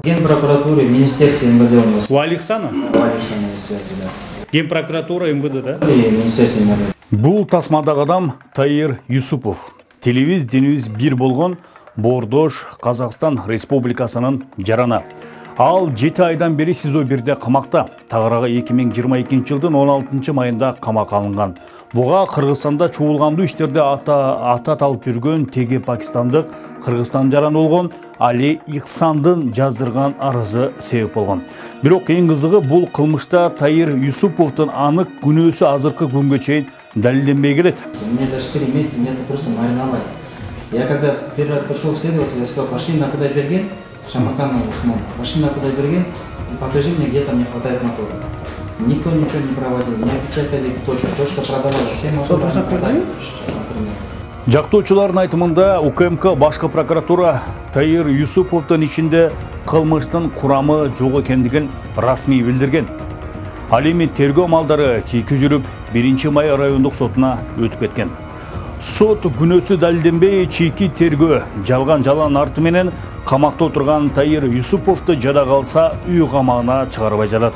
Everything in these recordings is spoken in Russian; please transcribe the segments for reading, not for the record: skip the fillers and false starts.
Генпрокуратуры, Министерство МВД у него. У Алексана? У Алексана есть связи, да. Генпрокуратура МВД, да? И Министерство МВД. Бул тасмадагы адам Таир Юсупов. Денис бир болгон Бордош, Казакстан Республикасынын жарана. Ал 7 айдан бери СИЗО 1-де камакта. Тагырага 2022 жылдын 16 майында камак алынган. Буга Кыргызстанда чуулгандуу иштерде ата алып жүргөн теге пакистандык Кыргызстан жараны болгон Али Ихсандын жаздырган арызы себеп болгон. Бирок эң кызыгы бул кылмышта Таир Юсуповдун анык күнөөсү азыркы күнгө чейин далилденбей келет. Мне за 4 месяца меня просто мариновали. Я когда первый раз пришел к следователю, я сказал: пошли на Кудайберген, Шамакана Усман, пошли на Кудайберген и покажи мне, где там не хватает мотора. Никто ничего не проводил, не опечатали точку продавали. Все моторы продают. Жактоочулардын айтымында УКМК башкы прокуратура Таир Юсуповдун ичинде кылмыштын курамы жок экендигин расмий билдирген. Ал эми тергөө малдары чийки жүрүп 1-май райондук сотуна өтүп кеткен. Сот күнөөсү далилденбей чийки тергөө жалган арты менен камакта отурган Таир Юсуповду жада калса үй камагына чыгарбай жатат.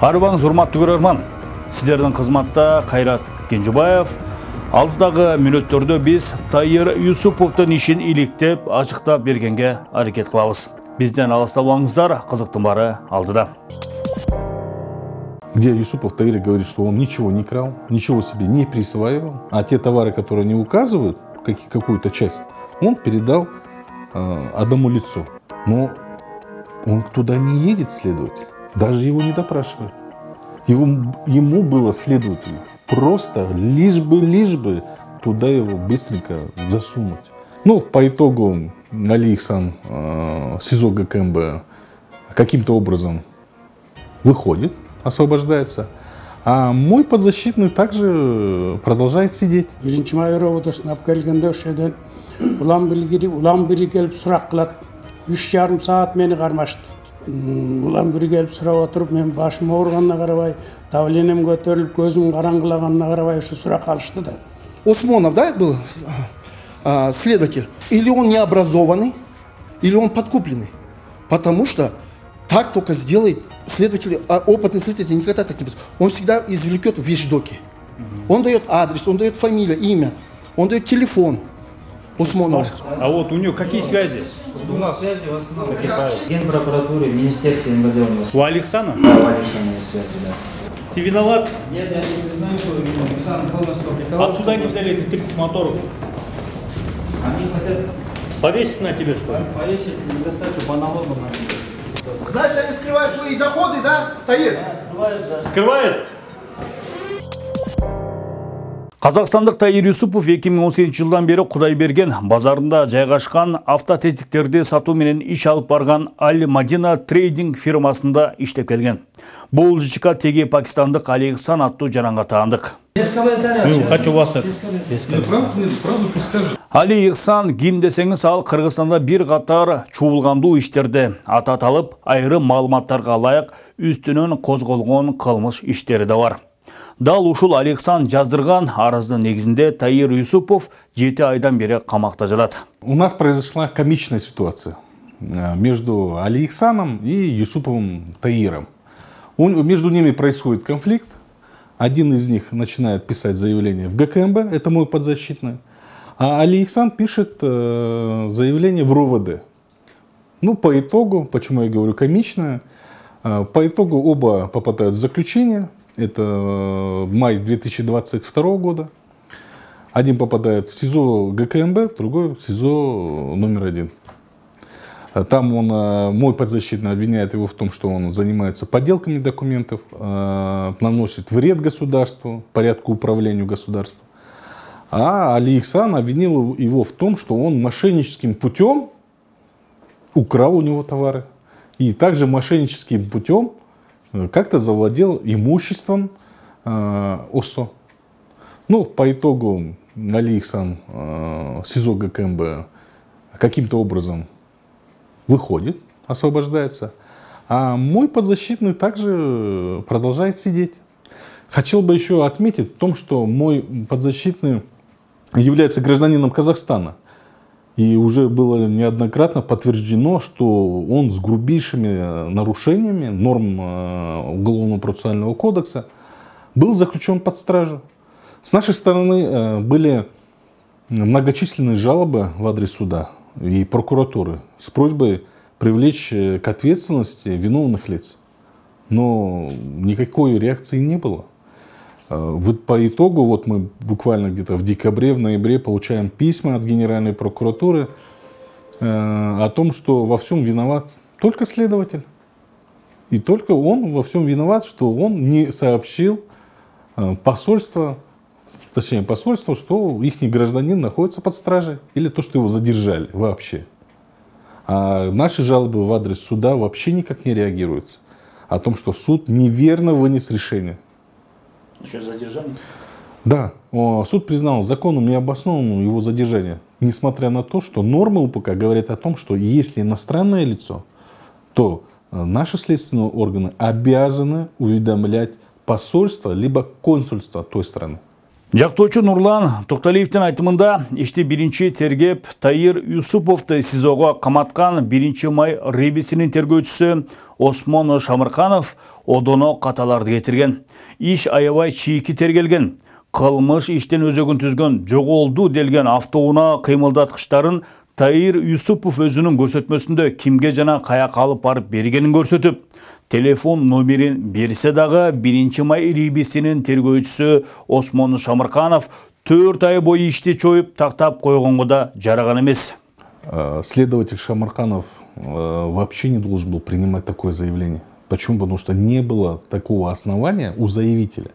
Арыбаңыз урматтуу көрөрман. Сіздердің қызматта Кайрат Кенжубаев. Алдыдағы мүнөттөрдө биз Таир Юсуповдун ишин иликтеп, ачыктап бергенге аракет кылабыз. Бизден алыстабаңыздар, кызыктын бары алдыда. Где Юсупов Таир говорит, что он ничего не крал, ничего себе не присваивал, а те товары, которые не указывают, какую-то часть, он передал одному лицу. Но он туда не едет, следователь, даже его не допрашивают. Ему было, следователю, просто лишь бы туда его быстренько засунуть. Ну, по итогу Али Ихсан СИЗО ГКМБ каким-то образом выходит, освобождается, а мой подзащитный также продолжает сидеть. Улам бири келип сурак кылат. 3,5 саат мени кармашты. Улам бири келип сурап отуруп, мен башым ооруганына карабай, давленем көтөрүлүп, көзүм караңгылаганына карабай ушу сурак алышты да. Усмонов, да, был следователь? Или он необразованный, или он подкупленный? Потому что так только сделает следователь, опытный следователь никогда так не будет. Он всегда извлекет вещдоки. Он дает адрес, он дает фамилию, имя, он дает телефон. Усмонов. А вот у него какие связи? У нас связи в основном Генпрокуратуры, Министерство МВД у него. У Алексана? Да, у Алексана есть связи, да. Ты виноват? Нет, я не признаю, что Александр полностью опубликовал. Откуда они взяли эти 30 моторов? Они хотят Повесить на тебе, что ли? повесить недостачу по налогам. На... Значит, они скрывают свои доходы, да, Таир? Да, скрывают, да. Скрывает? Казакстандык Таир Юсупов 2018 жылдан бери Кудайберген базарында жайгашкан автотетиктерди сатуу менен иш алып барган Аль Мадина трейдинг фирмасында иштеп келген. Бул ЖЧК теге пакистандык Али Ихсан аттуу жаранга таандык. Хочу вас Али Ихсан ким десеңиз, ал Кыргызстанда бир катар чуулгандуу иштерде ата алып, айрым маалыматтарга ылайык үстүнөн козголгон кылмыш иштери да бар. Дал ушул Али Ихсан жаздырган арыздын негизинде Таир Юсупов 7 айдан бери камакта жатат. У нас произошла комичная ситуация между Али Ихсаном и Юсуповым Таиром. Между ними происходит конфликт. Один из них начинает писать заявление в ГКМБ, это мой подзащитный, а Али Ихсан пишет заявление в РОВД. Ну, по итогу, почему я говорю комичное, по итогу оба попадают в заключение. Это в мае 2022 года. Один попадает в СИЗО ГКМБ, другой в СИЗО номер 1. Там мой подзащитный обвиняет его в том, что он занимается подделками документов, наносит вред государству, порядку управления государством. А Али Ихсан обвинил его в том, что он мошенническим путем украл у него товары. И также мошенническим путем как-то завладел имуществом ОСО. Ну, по итогу Али Ихсан СИЗО ГКМБ каким-то образом выходит, освобождается, а мой подзащитный также продолжает сидеть. Хотел бы еще отметить в том, что мой подзащитный является гражданином Казахстана. И уже было неоднократно подтверждено, что он с грубейшими нарушениями норм Уголовного процессуального кодекса был заключен под стражу. С нашей стороны были многочисленные жалобы в адрес суда и прокуратуры с просьбой привлечь к ответственности виновных лиц. Но никакой реакции не было. Вот по итогу, вот мы буквально где-то в декабре, в ноябре получаем письма от Генеральной прокуратуры о том, что во всем виноват только следователь. И только он во всем виноват, что он не сообщил посольству, что их гражданин находится под стражей, или то, что его задержали вообще. А наши жалобы в адрес суда вообще никак не реагируются. О том, что суд неверно вынес решение. Еще задержание? Да, суд признал законным необоснованным его задержание, несмотря на то, что нормы УПК говорят о том, что если иностранное лицо, то наши следственные органы обязаны уведомлять посольство либо консульство той страны. Жактоочу Нурлан Токталиевдин айтымында ишти биринчи тергеп Таир Юсуповду СИЗОго каматкан 1 май ребисинин тергөөчүсү Осмон Шамырканов одоно каталарды кетирген. Иш аябай чийки тергелген. Кылмыш иштен өзөгүн түзгөн, жоголду делген автоунаа кыймылдаткычтарын Таир Юсупов өзүнүн көрсөтмөсүндө кимге жана каяка алып барып бергенин көрсөтүп, телефон номерин берсе дагы 1 май рибисинин тергөөчүсү Осмон Шамырканов 4 ай бою ишти чоюп тактап койгонго да жараган эмес. Следователь Шамырканов вообще не должен был принимать такое заявление. Почему? Потому что не было такого основания у заявителя.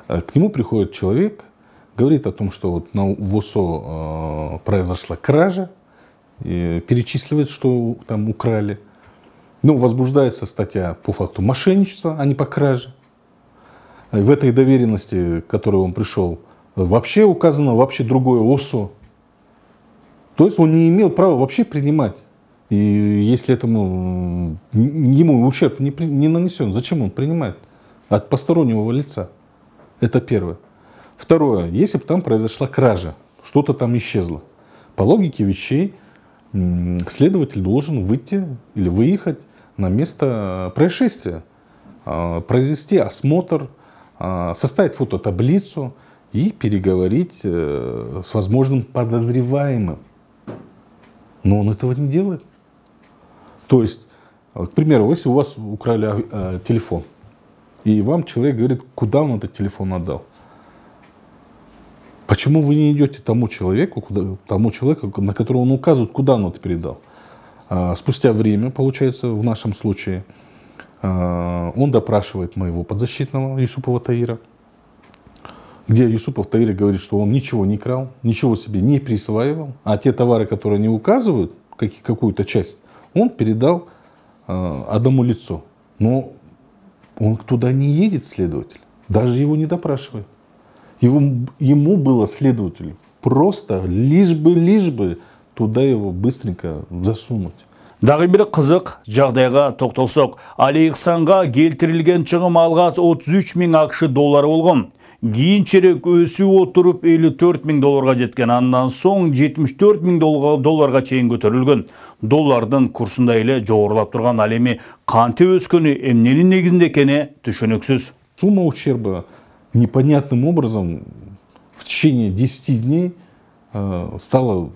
К нему приходит человек, говорит о том, что вот на ВОСО произошла кража, перечисливает, что там украли. Ну, возбуждается статья по факту мошенничества, а не по краже. В этой доверенности, к которой он пришел, вообще указано вообще другое ОСО. То есть он не имел права вообще принимать. И если ему ущерб не нанесен, зачем он принимает от постороннего лица? Это первое. Второе, если бы там произошла кража, что-то там исчезло. По логике вещей следователь должен выйти или выехать на место происшествия, произвести осмотр, составить фототаблицу и переговорить с возможным подозреваемым. Но он этого не делает. То есть, к примеру, если у вас украли телефон, и вам человек говорит, куда он этот телефон отдал. Почему вы не идете тому человеку, на которого он указывает, куда он это передал? Спустя время, получается, в нашем случае, он допрашивает моего подзащитного Юсупова Таира, где Юсупов Таир говорит, что он ничего не крал, ничего себе не присваивал, а те товары, которые не указывают, какую-то часть, он передал одному лицу. Но он туда не едет, следователь, даже его не допрашивает. Ему было, следователю, просто лишь бы туда его быстренько засунуть. Дагы бир кызык жагдайга токтолсок, Алейхсанга келтирилген чыгым алгач 33 000 АКШ доллары болгон. Кийинчерээк өсүп отуруп 54 000 долларга жеткен. Андан соң 74 000 долларга чейин көтөрүлгөн. Доллардын курсунда эле жогорулап турган, ал эми кантип өскөнү, эмненин негизинде экени түшүнүксүз. Сумма ущерба непонятным образом в течение 10 дней стала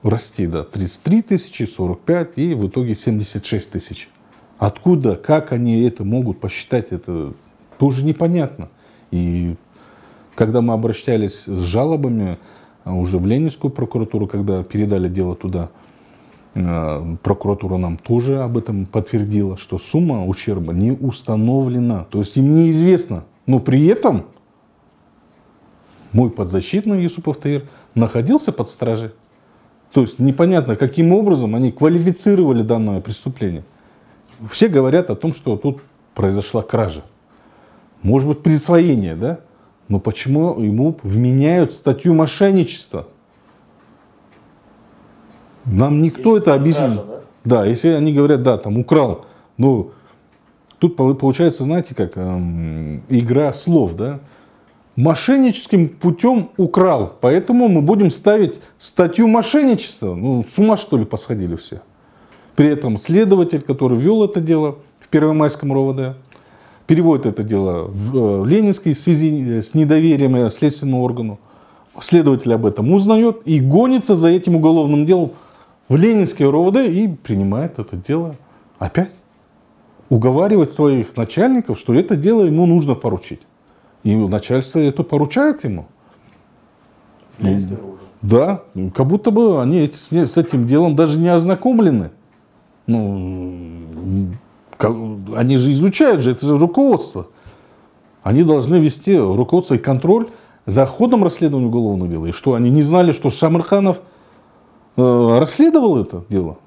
расти до 33 тысячи, 45 и в итоге 76 тысяч. Откуда, как они это могут посчитать, это тоже непонятно. И когда мы обращались с жалобами уже в Ленинскую прокуратуру, когда передали дело туда, прокуратура нам тоже об этом подтвердила, что сумма ущерба не установлена. То есть им неизвестно. Но при этом мой подзащитный Юсупов Таир находился под стражей. То есть непонятно, каким образом они квалифицировали данное преступление. Все говорят о том, что тут произошла кража. Может быть, присвоение, да? Но почему ему вменяют статью мошенничества? Нам никто это объяснит. Да, если они говорят, да, там украл. Ну, тут получается, знаете, как игра слов, да? мошенническим путем украл. Поэтому мы будем ставить статью мошенничества. Ну, с ума что ли посходили все. При этом следователь, который вел это дело в Первомайском РОВД, переводит это дело в Ленинский в связи с недоверием следственному органу. Следователь об этом узнает и гонится за этим уголовным делом в Ленинский РОВД и принимает это дело опять. Уговаривать своих начальников, что это дело ему нужно поручить. И начальство это поручает ему. Да, как будто бы они с этим делом даже не ознакомлены. Ну, они же изучают, это же руководство. Они должны вести руководство и контроль за ходом расследования уголовного дела. И что, они не знали, что Шамырханов расследовал это дело?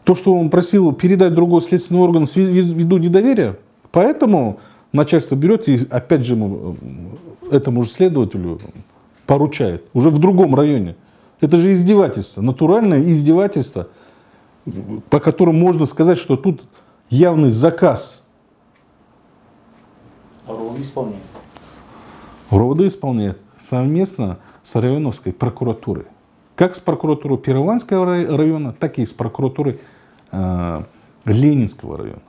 То, что он просил передать другой следственный орган ввиду недоверия, поэтому начальство берет и опять же этому же следователю поручает, уже в другом районе. Это же издевательство, натуральное издевательство, по которому можно сказать, что тут явный заказ. А РОВД исполняет? РОВД исполняет совместно с районовской прокуратурой. Как с прокуратурой Первомайского района, так и с прокуратурой Ленинского района.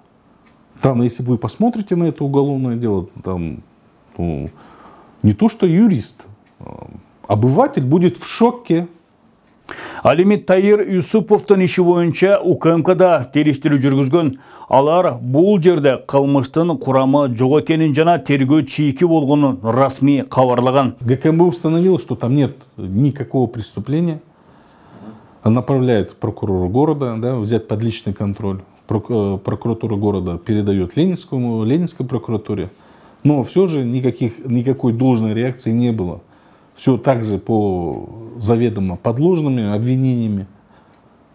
Там, если вы посмотрите на это уголовное дело, там не то что юрист, обыватель будет в шоке. Алимит Таир Юсуповтың иши боюнча УКМКда териштирүү жүргүзгөн. Алар бул жерде кылмыштын курамы жок экенин жана тергөө чийки болгонун расмий кабарлаган. ГКМБ установило, что там нет никакого преступления. Направляет прокурору города, да, взять под личный контроль. Прокуратура города передает Ленинской прокуратуре. Но все же никакой должной реакции не было. Все так же по заведомо подложными обвинениями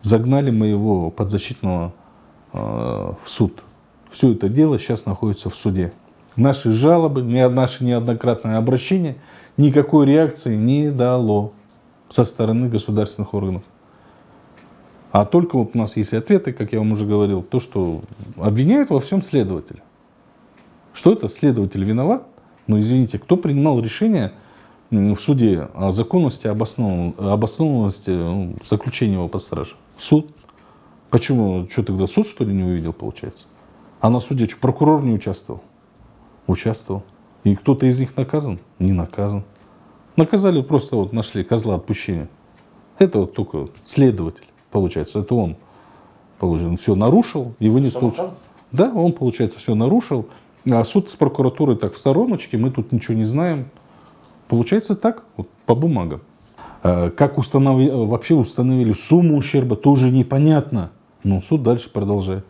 загнали мы его подзащитного в суд. Все это дело сейчас находится в суде. Наши жалобы, наши неоднократные обращения никакой реакции не дало со стороны государственных органов. А только вот у нас есть ответы, как я вам уже говорил, то, что обвиняют во всем следователя. Что это? Следователь виноват? Но извините, кто принимал решение в суде о законности, обоснованности заключения его под стражу? Суд. Почему? Что тогда суд, что ли, не увидел, получается? А на суде что, прокурор не участвовал? Участвовал. И кто-то из них наказан? Не наказан. Наказали, просто вот нашли козла отпущения. Это вот только следователь, получается. Это он, получается, все нарушил и вынес. Да, он, получается, все нарушил. А суд с прокуратурой так в стороночке, мы тут ничего не знаем. Получается так, вот, по бумагам. Как вообще установили сумму ущерба, тоже непонятно. Но суд дальше продолжает.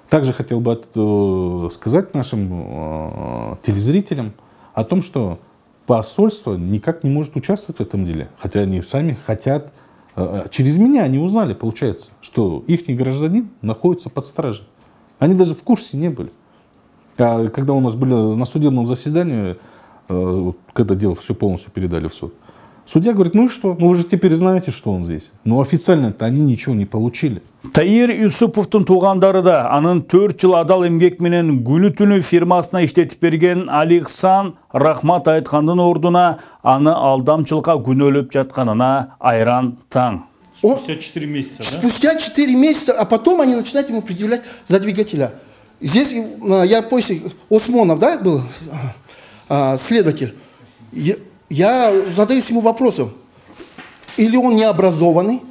Также хотел бы сказать нашим телезрителям о том, что посольство никак не может участвовать в этом деле. Хотя они сами хотят, через меня они узнали, получается, что их гражданин находится под стражей. Они даже в курсе не были. А когда у нас были на судебном заседании, когда дело все полностью передали в суд, судья говорит, ну и что? Ну вы же теперь знаете, что он здесь. Но официально-то они ничего не получили. Таир Юсуповтың туугандары да анын 4 жыл адал эмгек менен күнү-түнү фирмасына иштетип берген Аликсан рахмат айткандын ордуна аны алдамчылыкка күнөөлөп жатканына айран таң. Спустя 4 месяца, да? Спустя 4 месяца, а потом они начинают ему предъявлять за двигателя. Здесь я после Осмонов, да, был следователь. Я задаюсь ему вопросом, или он необразованный,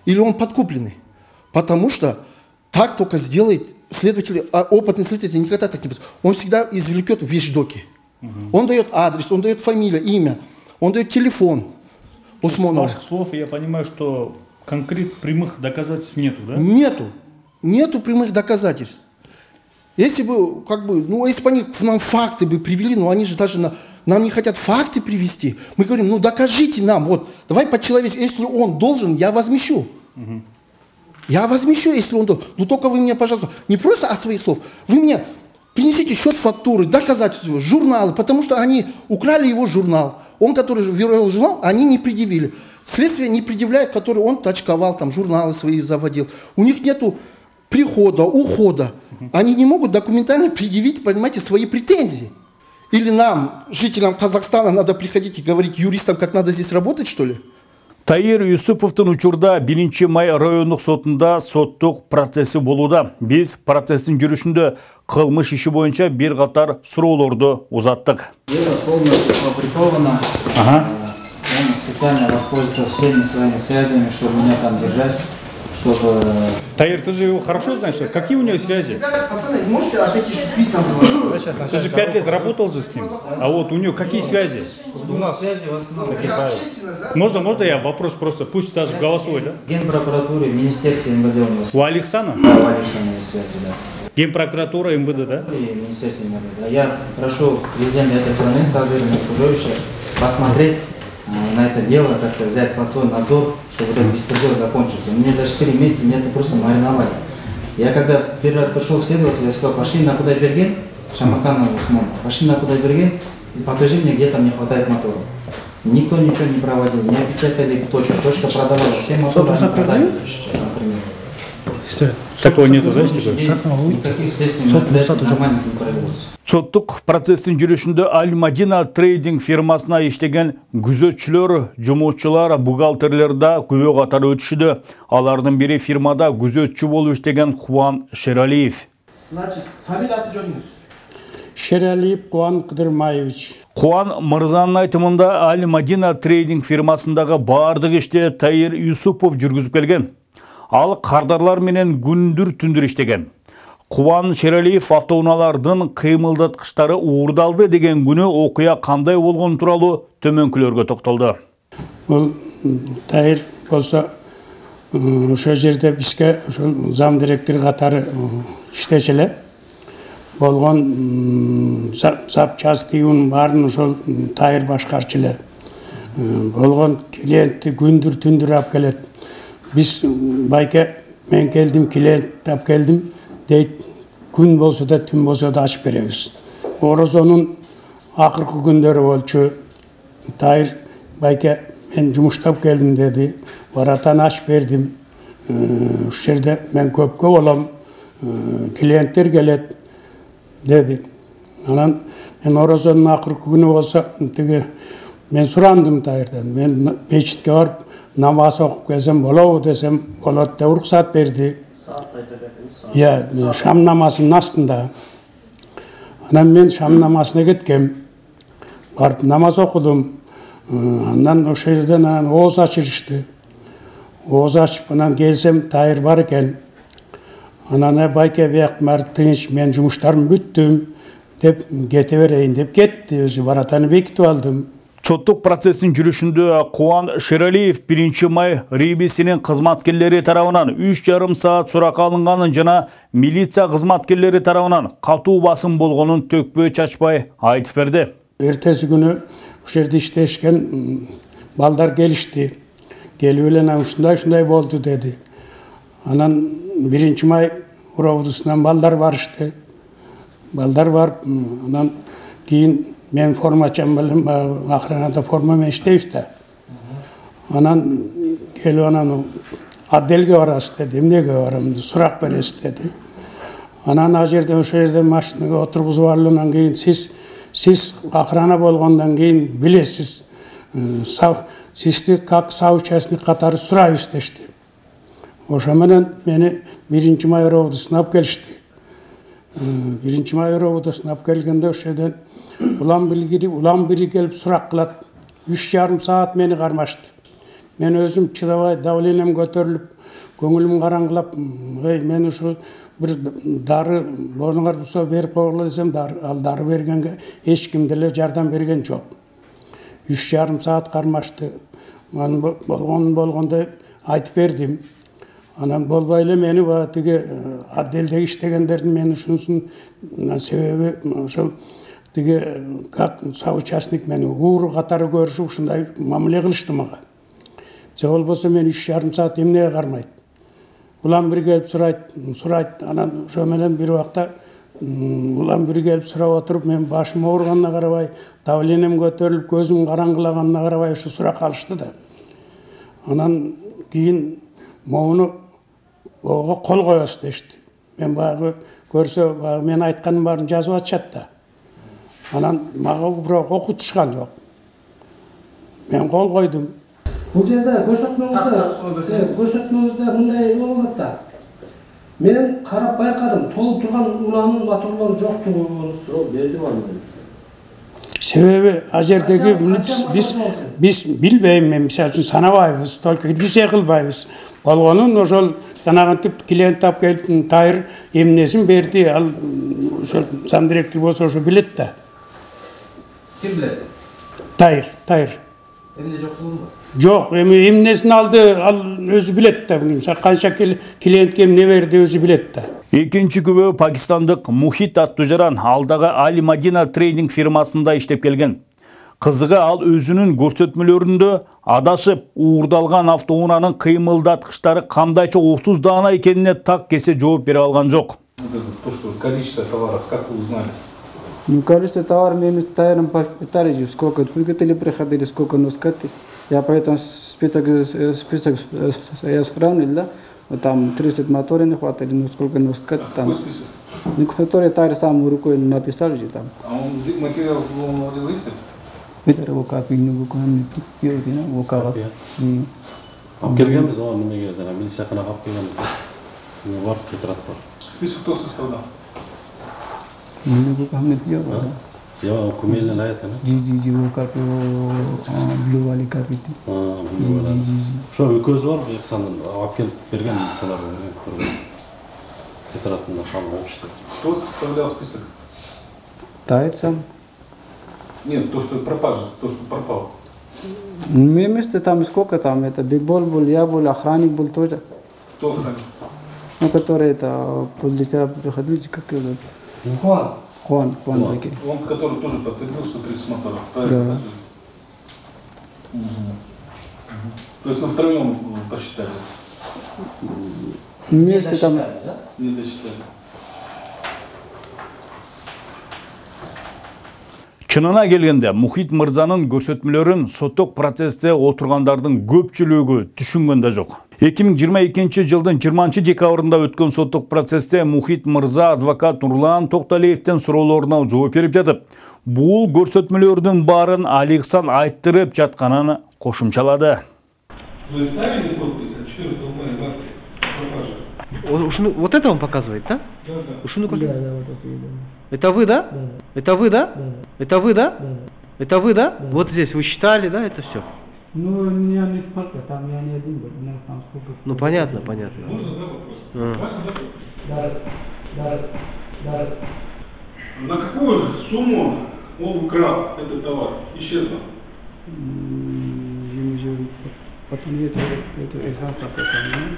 или он подкупленный. Потому что так только сделает следователь, опытный следователь никогда так не будет. Он всегда извлекет вещдоки. Он дает адрес, он дает фамилию, имя, он дает телефон Осмонова. С ваших слов я понимаю, что конкретных прямых доказательств нету, да? Нету прямых доказательств. Если бы, если бы они нам факты бы привели, но они же даже нам не хотят факты привести. Мы говорим, ну докажите нам, вот, давай по-человечески, если он должен, я возмещу. Я возмещу, если он должен. Но только вы мне, пожалуйста, не просто от своих слов, вы мне принесите счет фактуры, доказательства, журналы, потому что они украли его журнал. Он, который вел журнал, они не предъявили. Следствие не предъявляет, который он точковал, там журналы свои заводил. У них нету прихода, ухода. Они не могут документально предъявить, понимаете, свои претензии. Или нам, жителям Казахстана, надо приходить и говорить юристам, как надо здесь работать, что ли? Таир Юсуповтың учурда 1 май райондық сотында соттық процесси болуда. Біз процесстің жүрішінде кылмыш иши боюнча бир катар суроолорду узаттык. Дело полностью сфабриковано. Он специально воспользовался всеми своими связями, чтобы меня там держать, чтобы... Таир, ты же его хорошо знаешь, какие у него связи? Пацаны, можете отойти, чтобы вид там было? Ты же 5 лет работал же с ним, а вот у него какие связи? У нас связи в основном. Можно я вопрос просто, пусть даже голосовой, да? Генпрокуратура, Министерство МВД у него. У Александра? Да, у Александра есть связи, да. Генпрокуратура, МВД, да? И Министерство МВД, да. Я прошу президента этой страны, Садыра Нуркудовича, посмотреть на это дело, как-то взять под свой надзор, чтобы этот беспредел закончился. Мне за 4 месяца меня это просто мариновали. Я когда первый раз пришел к следователю, я сказал, пошли на Кудайберген, Шамакана Усман, пошли на Кудайберген и покажи мне, где там не хватает мотора. Никто ничего не проводил, не опечатали точку, точка продавала, все моторы продали сейчас, например. Такого нету, да? Никаких следственных мероприятий нормальных не провелось. Соттук процесстин жүрүшүндө Аль-Мадина трейдинг фирмасына иштеген күзөтчүлөр, жумушчулар, бухгалтерлер да күбө катары өтүшүдө. Алардын бири фирмада күзөтчү болуп иштеген Кубан Шералиев. Значит, фамилия аты жөнүңүз? Шералиев Кубан Кыдырмаевич. Кубан мырзанын айтымында Аль-Мадина трейдинг фирмасындагы баардык ишти Таир Юсупов жүргүзүп келген. Ал кардарлар менен күндүр түндүр иштеген. Кубан Шералиев автоунаалардын кыймылдаткычтары уурдалды деген күнү окуя кандай болгон тууралуу төмөнкүлөргө токтолду. Бул Таир болсо ошол жерде бизге ошол зам директор катары иштечү эле. Болгон запчастыйын баарын ошол Таир башкарчу эле. Болгон клиентти күндүр түндүр алып келет. Biz bayke men geldim, klient tap geldim deyip gün bolsa da tün bolsa da açıp beremiz. Orozonun akırkı günleri olçu. Tair bayke men jumuştap geldim dedi. Varatan açıp verdim. Şu yerde men köpkö olam. Klientler gelet dedi. Anan men orozonun akırkı günü olsa men surandım Tair'den. Men peçitke varıp namaz okup gelsem bolabı desem bolot da ruhsat berdi. Ya Şam namazının aslında. Anan men Şam namazına gitkem. Barıp namaz okudum. Andan o şehirden oğuz açırıştı. Oğuz açıp anan gelsem Tair var eken. Anana bayke beyek martınç men jumuşlarımı büttüm. Dep gete vereyim dep gitti. Özü baratanı bekitip aldım. Соттук процесстин жүрүшүндө Кубан Шералиев 1 май рейбисинин кызматкерлери тарабынан 3,5 саат суракка алынганын жана милиция кызматкерлери тарабынан катуу басым болгонун төкпөй чачпай айтып берди. Эртеси күнү ошол жерде иштешкен балдар келишти. Келип эле ушундай болду деди. Анан 1 май уровдусунан балдар барышты. Балдар барып, анан кийин men forma çambalım, ahranada forma meşteyiz de. Anan geliyor anan addelge varası dedi, emniyege varam dedi, surak beresi dedi. Anan azirde o şehirde maşinaga oturup varlığından keyin siz ahrana bolgandan keyin bilesiz. Sizdi kak sağ uçasını katarı sura üsteşti. Oşamadan beni 1 May Orovdu sınap gelişti. 1 May Orovdu sınap gelgende o şeyden ulan biri gelip surak kılat. 3,5 saat meni karmaştı. Men özüm çıdabay davlenem götürülüp, көңілім қараңғылап, мен şu bir darı bonuңар бұса беріп қоғылы десем, ал дары бергенге ешкімділер жардан берген жоқ. 3,5 saat қармашты. Мен болғанда айтып бердім. Анан болбайлы мені тіге адделдегі іштегендердің мен үшінсін себебі ошол тіге как соучастник мені уыры қатары көрішіп ушундай мамиле кылышты мага. Ол болса мен 3,5 saat эмнеге кармайт. Улам бир келип сурайт. Анан ошо менен бир убакта улам бир келип сурап отуруп, мен башым ооруганына карабай, давленем көтөрүлүп, көзүм караңгылаганына карабай ушу сурак алышты да. Анан кийин могуну ого кол коесуз дешти. Мен баягы көрсө, мен айтканым баарын жазып атышат да. анан мага бирок окутушкан жок. Мен кол койдум. Бул жерде көрсөтмөңүздө мындай болот да. Мен карап байкадым, толуп турган унаанын моторлору жоктугун суроо бердим аны. Себеби ал жердеги биз билбейм, мен мисалы үчүн санабайбыз, только десе кылбайбыз. Болгонун ошол жанагынтип клиент тап келип тайыр эмнесин берди, ал ошол зам директор болсо ошо билет да. Ким билет? Тайыр. Эмне жоктугун? Жок, эми эмнесин алды, ал өзү билет да. Канча клиентке эмне берди, өзү билет да. Экинчи күбө пакистандык Мухит аттуу жаран алдагы Али Мадина трейдинг фирмасында иштеп келген. Кызыгы ал өзүнүн көрсөтмөлөрүндө адашып уурдалган автоунаанын кыймылдаткычтары кандайча 30 даана экенине так кесе жооп бере алган жок. То, что количество товаров, как вы узнали? Ну, количество товаров мы с тайром посчитали, сколько двигатели приходили, сколько носкаты. Я поэтому список я сравнил, да? Вот там 30 моторов не хватает, ну сколько носкаты там. Какой список? Ну, которые тайр сам рукой написали же там. А он материал был листик? Это его копию, его копию. Алып келгенбиз, ал немеге жана милицияга алып келгенбиз. Мен бар, тетрадь бар. Список кто составлял? Я кумелен аятын. Жи, его копию, блю вали копию. Ошо экөөбүз бар, Ихсандын алып келип берген милициялар көргөн. Тетрадында калып алышты. Кто составлял список? Тайр сам. Нет, то, что пропажа, то, что пропало. Место там сколько там, это бигбол был, я был, охранник был тоже. Кто охранник? Ну, который это подлетел, приходили, как его зовут? Хуан Бекер. Он, который тоже подтвердил, что 30 моторов, Да. правильно? То есть вы втроем посчитали? Вместе там... Не досчитали. Чынына келгенде Мухит мырзанын көрсөтмөлөрүн соттук процессте отургандардын көпчүлүгү түшүнгөн да жок. 2022 жылдын 20 декабрында өткөн соттук процессте Мухит мырза адвокат Нурлан Токталиевдин суроолоруна жооп берип жатып, бул көрсөтмөлөрдүн баарын Али Ихсан айттырып жатканын кошумчалады. Вы ставили подпись от 4 мая пропажи? Вот это он показывает, да? Да. Это вы, да? Это вы, да? Это вы, да? Это вы, да? Вот здесь вы считали, да, это все? Ну, я не сколько, там я не один был, у меня там сколько. Ну, понятно, понятно. Можно, да, вопрос? На какую сумму он украл этот товар? Исчезло? Потом это экзамен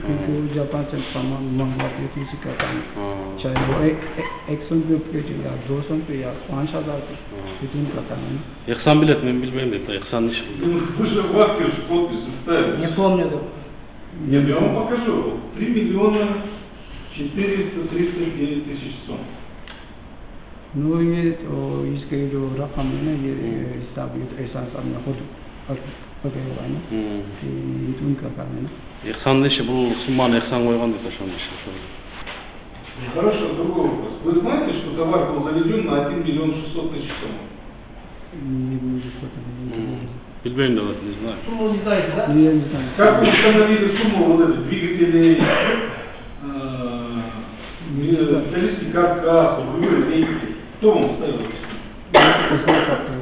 क्योंकि जापान से सामान मंगवाते थे किसी का काम चाहे वो 100 रुपये या 200 रुपये या 5000 इतनी का काम है. Ихсан билет, мен билбейм, это Ихсан иш. Вы же в акте подпись ставили. Не помню. Нет, я вам покажу. 3 миллиона 439 тысяч сом. Ну, ये इसके जो रकम है ना, ये हिसाब ऐसा सामने खुद पकड़ेगा ना, ये उनका काम है ना. Ихсан иши, бул сумманы Ихсан койгон деп ошону иши. Хорошо, другой вопрос. Вы знаете, что товар был завезен на 1 миллион 600 тысяч сом? Билбейм деп атат, не знаю. Сумму не знаете, да? Я не знаю. Как вы установили сумму вот этих двигателей, металлический каркас, руль, кто вам ставил?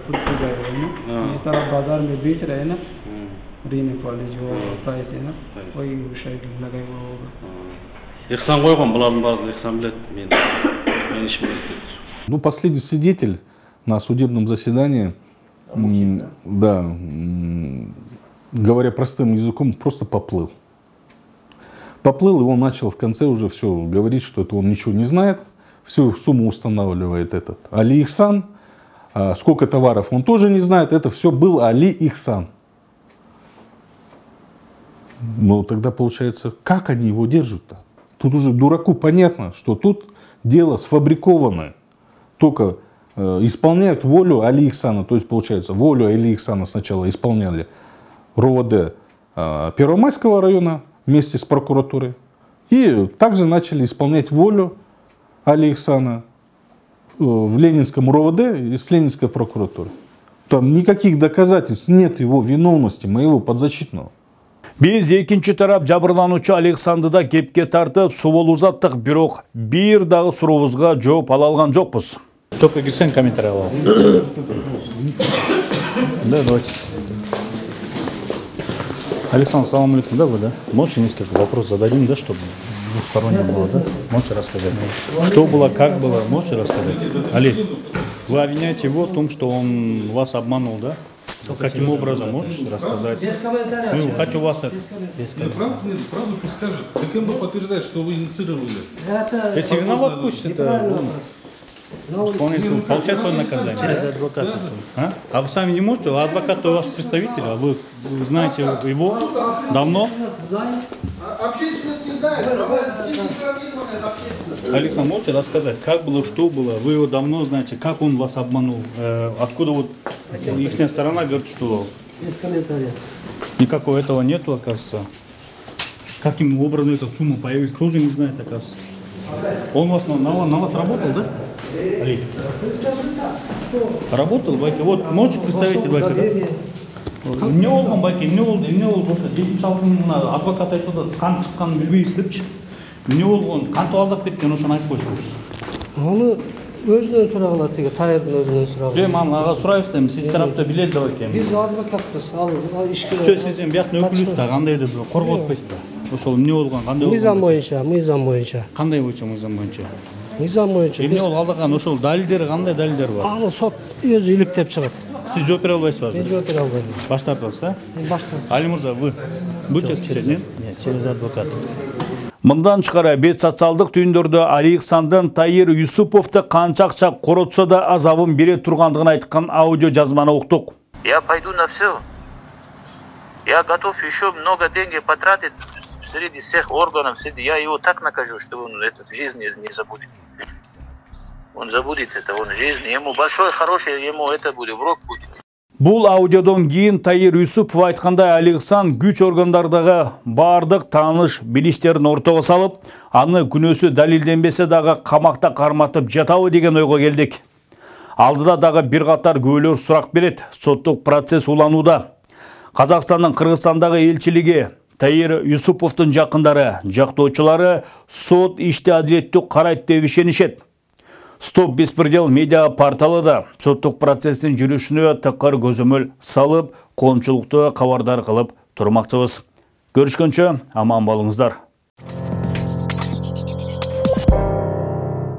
इस तरह बाजार में बेच रहे हैं ना, रीने कॉलेज वो प्राइस है ना, वही शायद लगे वो होगा. Ихсан койгон, булардын баарын Ихсан билет, мен ишим билет. Ну, последний свидетель на судебном заседании, да, говоря простым языком, просто поплыл. Поплыл, и он начал в конце уже все говорить, что это он ничего не знает, всю сумму устанавливает этот Али Ихсан. Сколько товаров он тоже не знает, это все был Али Ихсан. Ну, тогда получается, как они его держат-то? Тут уже дураку понятно, что тут дело сфабрикованное. Только исполняют волю Али Ихсана. То есть, получается, волю Али Ихсана сначала исполняли РОВД Первомайского района вместе с прокуратурой. И также начали исполнять волю Али Ихсана в Ленинском РОВД и с Ленинской прокуратуры. Там никаких доказательств нет его виновности, моего подзащитного. Biz екінші тарап жабырлануучу Александрды да кепке тартып, суол узаттык, бирок бир дагы сурообузга жооп ала алган жокпуз. Только кирсең комментарий ала ал. Да, давайте. Александр, салам алейкум, да, вы, да? Можете несколько вопросов зададим, да, чтобы двухсторонне было, да? Можете рассказать? Что было, как было, можете рассказать? Али, вы обвиняете его в том, что он вас обманул, да? Каким образом, можете рассказать? Без комментариев. Ну, хочу вас... Правду пусть скажет. Как он подтверждает, что вы инициировали? Если виноват, пусть это... Исполнитель получает свое наказание. Через адвоката. А вы сами не можете? Адвокат у вас представитель, а вы знаете его давно? Общественность не знает. Александр, можете рассказать, как было, что было? Вы его давно знаете, как он вас обманул? Откуда вот их сторона говорит, что Без комментариев. никакого этого нету, оказывается? Каким образом эта сумма появилась, тоже не знает, оказывается. Он вас на вас работал, да? Али? Работал, Байки? Вот, можете представить, Байки? Не olған Байки, не oldu, боша, 76 адвокат айтты, қан шыққанын білбейсіз депші. Не olған, қанты алдап кеткен, ошаны айтып қойсаңыз. Оны өзінен сұрағылар, теге Тайырдың өзінен сұрағылар. Жем, аға сұрайсыз деймін, сіз тарапта біледі де Байки. Біз адвокатпыз, ал ішке... Сізден бияқтың өкілісіз да, қандайды қорғау отпайсыз да? Ошол не olған, қандай olған? Мыйзам бойынша. Қандай бойынша, мыйзам бойынша? Мыйзам бойынша. Эмне ол алдырган, ошол далилдер кандай далилдер бар? Аны сот өзү иликтеп чыгат. Сиз жооп бере албайсыз азыр? Мен жооп бере албайм. Баш тартасыз, а? Баш тартам. Али мырза, вы через адвокат. Мындан тышкары бет социалдык түйүндөрдө Александр Тайыр Юсуповду канча акча коротсо да азабын бере тургандыгын айткан аудио жазманы уктук. Я пойду на все. Я готов еще много денег потратить среди всех органов. Я его так накажу, что он это в жизни не забудет. Он забудет это, он в жизни. Ему большой, хороший, ему это будет, урок будет. Бул аудиодон кийин Тайыр Юсупов айткандай Александр күч органдардагы бардык тааныш билиштерин ортого салып, аны күнөөсү далилденбесе дагы камакта карматып жатабы деген ойго келдик. Алдыда дагы бир катар күбөлөр сурак берет. Соттук процесс уланууда. Казакстандын Кыргызстандагы элчилиги Тайыр Юсуповдун жакындары, жактоочулары сот ишти адилеттүү карайт деп ишенишет. Стоп беспредел медиа порталы да соттук процесстин жүрүшүнө тыкыр көзөмөл салып, коомчулукту кабардар кылып турмакчыбыз. Көрүшкөнчө аман болуңуздар.